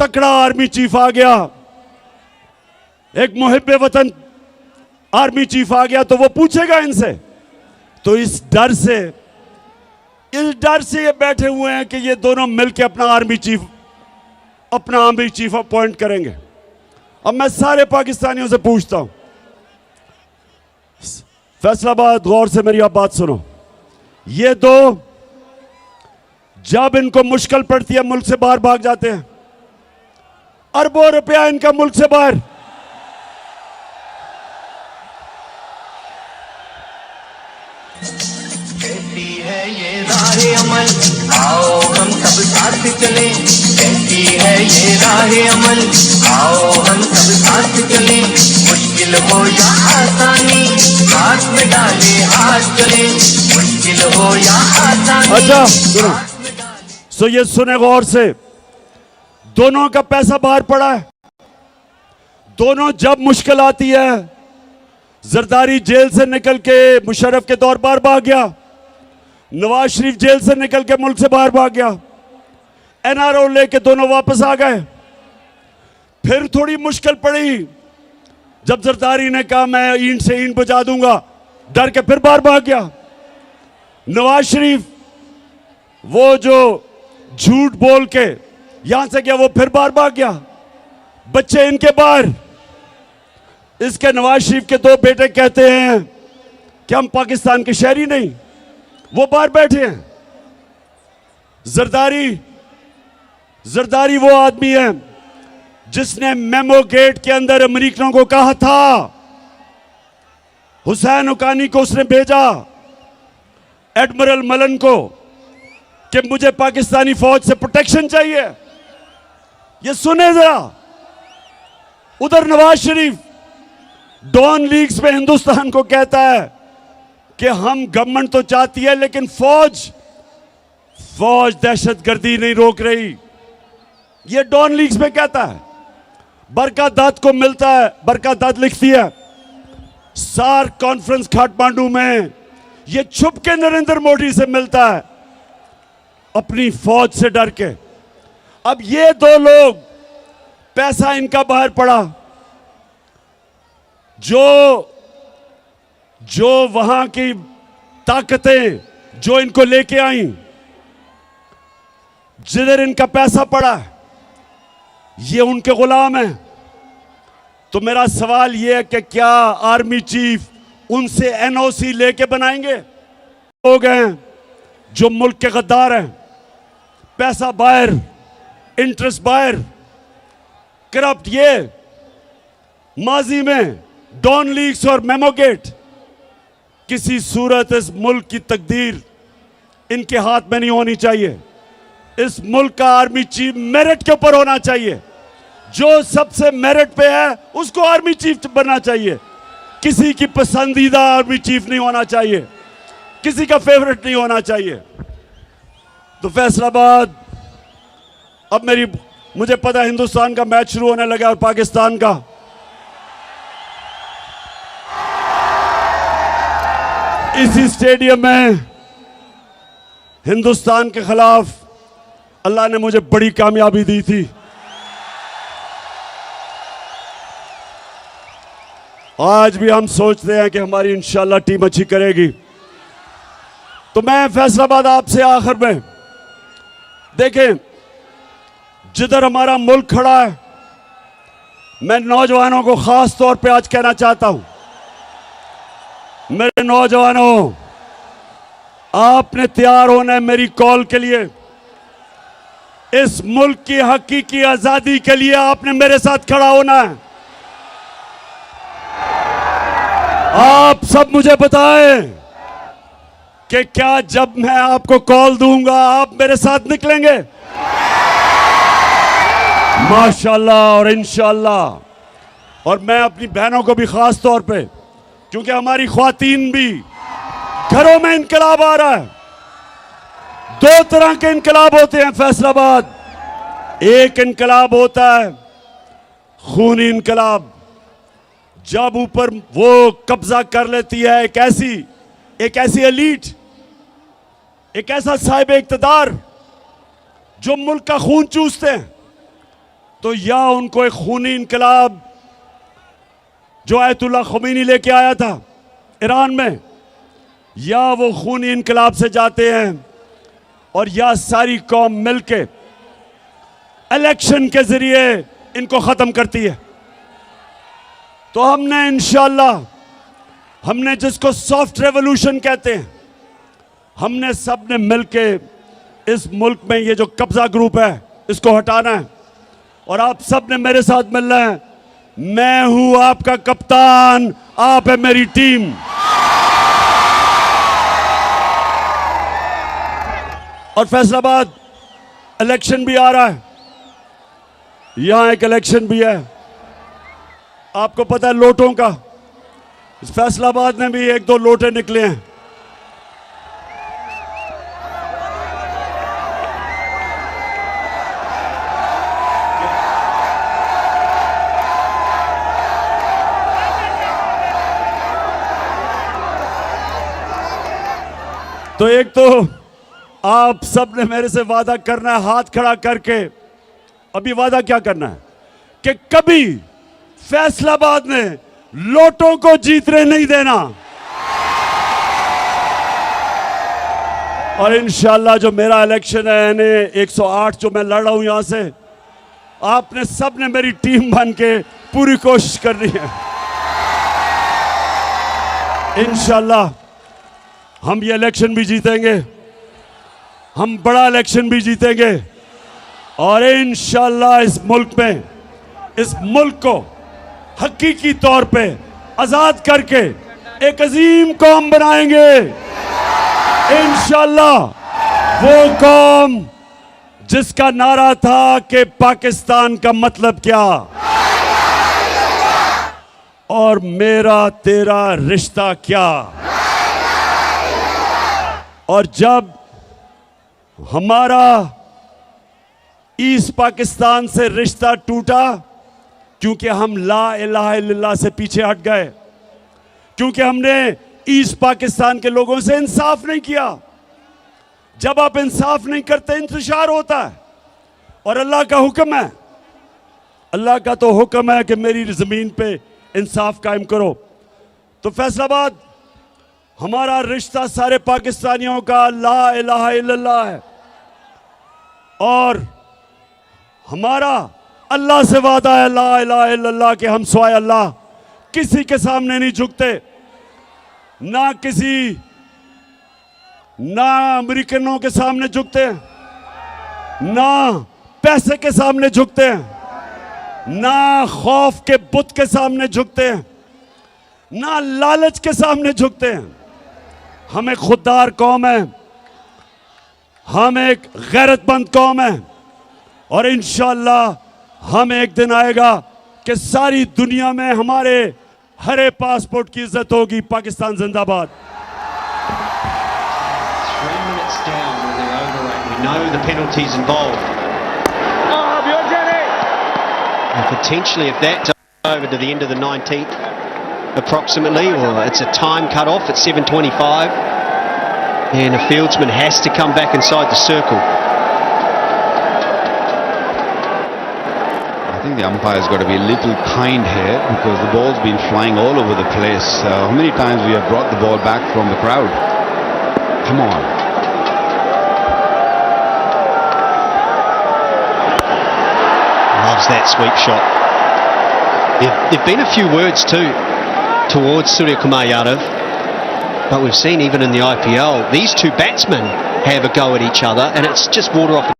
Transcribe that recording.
तकड़ा army chief आ गया, एक मुहिब्बे वतन आर्मी चीफ आ गया, तो वो पूछेगा इनसे। तो इस डर से ये बैठे हुए हैं कि ये दोनों मिलकर अपना आर्मी चीफ अपॉइंट करेंगे। अब मैं सारे पाकिस्तानियों से पूछता हूं, फैसलाबाद, गौर से मेरी आप बात सुनो। ये दो जब इनको मुश्किल पड़ती है मुल्क से बाहर भाग जाते हैं, अरबों रुपया इनका मुल्क से बाहर। कहती है ये राहे अमल, आओ हम सब साथ चले। कहती है ये राहे अमल, आओ हम सब साथ चले। मुश्किल हो या आसानी, हाथ में डाले हाथ चले। मुश्किल हो या आसानी। अच्छा सुनो, ये सुने गौर से, दोनों का पैसा बाहर पड़ा है। दोनों जब मुश्किल आती है, जरदारी जेल से निकल के मुशर्रफ के दौर बाहर भाग गया, नवाज शरीफ जेल से निकल के मुल्क से बाहर भाग गया, एनआरओ लेके दोनों वापस आ गए। फिर थोड़ी मुश्किल पड़ी, जब जरदारी ने कहा मैं ईंट से ईंट बजा दूंगा, डर के फिर बाहर भाग गया। नवाज शरीफ वो जो झूठ बोल के यहां से गया, वो फिर बाहर भाग गया। बच्चे इनके बाहर, इसके नवाज शरीफ के दो बेटे कहते हैं कि हम पाकिस्तान के शहरी नहीं, वो बाहर बैठे हैं। जरदारी वो आदमी है जिसने मेमो गेट के अंदर अमेरिकनों को कहा था, हुसैन हुकानी को उसने भेजा, एडमिरल मलन को, कि मुझे पाकिस्तानी फौज से प्रोटेक्शन चाहिए। ये सुने जरा, उधर नवाज शरीफ डॉन लीग्स में हिंदुस्तान को कहता है कि हम गवर्नमेंट तो चाहती है लेकिन फौज दहशतगर्दी नहीं रोक रही। ये डॉन लीग्स में कहता है। बरका दत्त को मिलता है, बरका दत्त लिखती है सार्क कॉन्फ्रेंस काठमांडू में, ये छुप के नरेंद्र मोदी से मिलता है अपनी फौज से डर के। अब ये दो लोग, पैसा इनका बाहर पड़ा, जो वहां की ताकतें जो इनको लेके आई, जिधर इनका पैसा पड़ा, ये उनके गुलाम हैं। तो मेरा सवाल ये है कि क्या आर्मी चीफ उनसे एनओसी लेके बनाएंगे? लोग हैं जो मुल्क के गद्दार हैं, पैसा बाहर, इंटरेस्ट बाहर, करप्ट। ये माजी में डॉन लीग्स और मेमोगेट, किसी सूरत इस मुल्क की तकदीर इनके हाथ में नहीं होनी चाहिए। इस मुल्क का आर्मी चीफ मेरिट के ऊपर होना चाहिए। जो सबसे मेरिट पे है उसको आर्मी चीफ बनना चाहिए। किसी की पसंदीदा आर्मी चीफ नहीं होना चाहिए, किसी का फेवरेट नहीं होना चाहिए। तो फैसलाबाद, अब मुझे पता है हिंदुस्तान का मैच शुरू होने लगा और पाकिस्तान का। इसी स्टेडियम में हिंदुस्तान के खिलाफ अल्लाह ने मुझे बड़ी कामयाबी दी थी। आज भी हम सोचते हैं कि हमारी इंशाल्लाह टीम अच्छी करेगी। तो मैं फैसलाबाद आपसे आखिर में, देखें जिधर हमारा मुल्क खड़ा है, मैं नौजवानों को खास तौर पे आज कहना चाहता हूं, मेरे नौजवानों, आपने तैयार होना है मेरी कॉल के लिए। इस मुल्क की हकीकी आजादी के लिए आपने मेरे साथ खड़ा होना है। आप सब मुझे बताएं कि क्या जब मैं आपको कॉल दूंगा आप मेरे साथ निकलेंगे? माशाल्लाह और इंशाल्लाह। और मैं अपनी बहनों को भी खास तौर पे, क्योंकि हमारी ख्वातीन भी, घरों में इनकलाब आ रहा है। दो तरह के इनकलाब होते हैं फैसलाबाद। एक इनकलाब होता है खूनी इनकलाब, जब ऊपर वो कब्जा कर लेती है एक ऐसी एलीट, एक ऐसा साहिब इक्तदार जो मुल्क का खून चूसते हैं। तो या उनको एक खूनी इनकलाब जो आयतुल्लाह ख़ुमैनी लेके आया था ईरान में, या वो खूनी इनकलाब से जाते हैं और या सारी कौम मिलके इलेक्शन के जरिए इनको ख़त्म करती है। तो हमने इंशाअल्लाह, हमने जिसको सॉफ्ट रेवोल्यूशन कहते हैं, हमने सब ने मिलके इस मुल्क में ये जो कब्जा ग्रुप है इसको हटाना है। और आप सब ने मेरे साथ मिलना है। मैं हूं आपका कप्तान, आप है मेरी टीम। और फैसलाबाद इलेक्शन भी आ रहा है, यहां एक इलेक्शन भी है, आपको पता है लोटों का। इस फैसलाबाद में भी एक दो लोटे निकले हैं। तो एक तो आप सब ने मेरे से वादा करना है हाथ खड़ा करके, अभी वादा क्या करना है कि कभी फैसलाबाद में लोटों को जीतने नहीं देना। और इंशाल्लाह जो मेरा इलेक्शन है यानी 108 जो मैं लड़ रहा हूं यहां से, आपने सब ने मेरी टीम बन के पूरी कोशिश करनी है। इंशाल्लाह हम ये इलेक्शन भी जीतेंगे, हम बड़ा इलेक्शन भी जीतेंगे और इंशाल्लाह इस मुल्क में, इस मुल्क को हकीकी तौर पे आजाद करके एक अजीम कौम बनाएंगे। इंशाल्लाह वो कौम जिसका नारा था कि पाकिस्तान का मतलब क्या और मेरा तेरा रिश्ता क्या। और जब हमारा ईस्ट पाकिस्तान से रिश्ता टूटा, क्योंकि हम ला इलाहा इल्लल्लाह से पीछे हट गए, क्योंकि हमने ईस्ट पाकिस्तान के लोगों से इंसाफ नहीं किया। जब आप इंसाफ नहीं करते इंतशार होता है। और अल्लाह का हुक्म है, अल्लाह का तो हुक्म है कि मेरी ज़मीन पे इंसाफ कायम करो। तो फैसलाबाद हमारा रिश्ता सारे पाकिस्तानियों का ला इलाहा इल्लल्लाह है और हमारा अल्लाह से वादा है ला इलाहा इल्लल्लाह कि हम सिवाय अल्लाह किसी के सामने नहीं झुकते, ना अमेरिकनों के सामने झुकते हैं, ना पैसे के सामने झुकते हैं, ना खौफ के बुत के सामने झुकते हैं, ना लालच के सामने झुकते हैं। हम एक खुददार कौम है, हम एक गैरतमंद कौम है और इंशाअल्लाह हम एक दिन आएगा कि सारी दुनिया में हमारे हरे पासपोर्ट की इज्जत होगी। पाकिस्तान जिंदाबाद। 3 minutes down with the overrate. We know the penalties involved. And potentially if that's over to the end of the 19th approximately, or it's a time cut off at 7:25, and a fieldsman has to come back inside the circle. I think the umpire's got to be a little kind here because the ball's been flying all over the place. How many times we have brought the ball back from the crowd? Come on. Loves that sweep shot. There've been a few words too towards Surya Kumar Yadav, but we've seen even in the IPL these two batsmen have a go at each other and it's just water off a